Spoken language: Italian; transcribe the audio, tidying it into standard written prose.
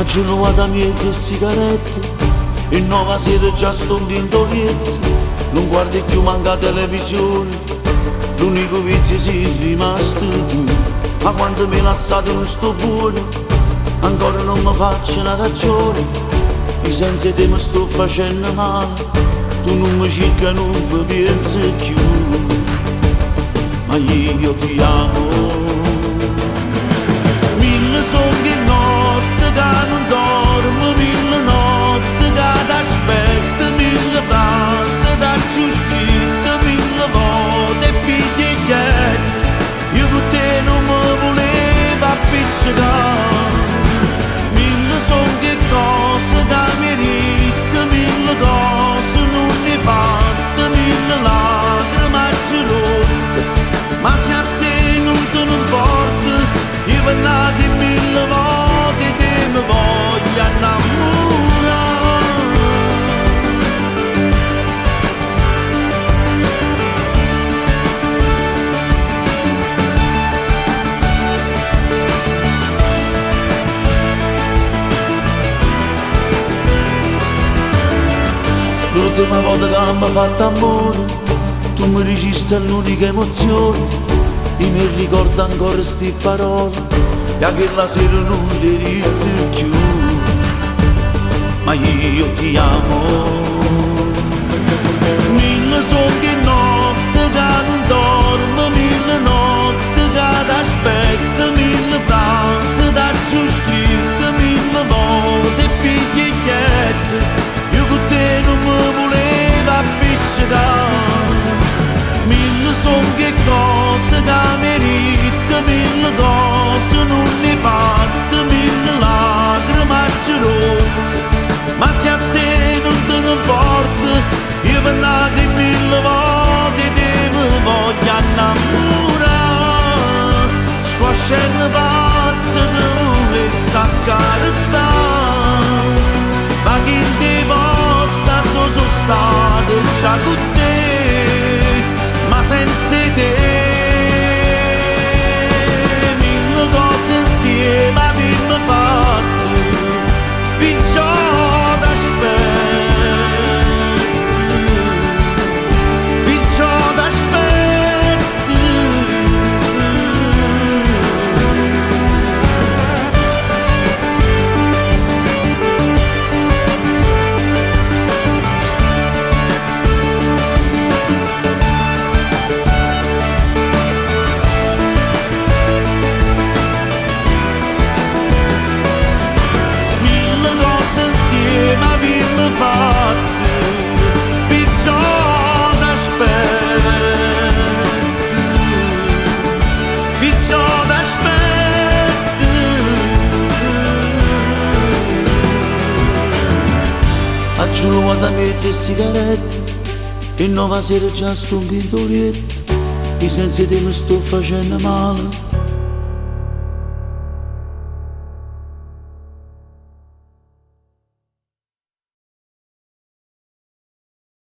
giorno vado a mezzo e sigarette e nuova sera già sto in intolietto. Non guardi più manca televisione, l'unico vizio sei rimasto tu. Ma quando mi lasciate non sto buono, ancora non mi faccio una ragione. I sensi te mi sto facendo male, tu non mi cerca, non mi pensi più. Ma io ti amo. Mille sogni e notte che non dormo, mille notti che t'aspetto, mille frasi da giù scritte, mille volte pigliette. Io con te non mi volevo appiccicare. Mille sogni e cose da merito, mille cose non ne fatte, mille lacrime gelotte. Ma se a te non te ne importa, io parlate mille volte te mi voglio innamorare. L'ultima volta che mi ha fatto amore, tu mi registri l'unica emozione. Io mi ricordo ancora sti parole, e a quella sera non le rito più. Ma io ti amo. Mille sogni e notte che non dormo, mille notti che t'aspetto, mille frasi da giù scritte, mille volte pigliette. Io con te non mi volevo appiccicare. Mille sogni e cose da merito, mille cose non ne fatte, mille lacrime gelotte. Ma se a te non te ne importa, io parlate mille volte te mi voglio innamorare. Squascendo pazzo te volessi accarezzare, ma chi in te posta dove sono stato già con te, ma senza te mille cose insieme abbiamo fatto, perciò t'aspetto, perciò t'aspetto. Ma abbiamo fatto, perciò t'aspetto, perciò t'aspetto. A giorno quando a mezzo e sigarette e nuova sera già sto in intolietto. I sensi te mi sto facendo male,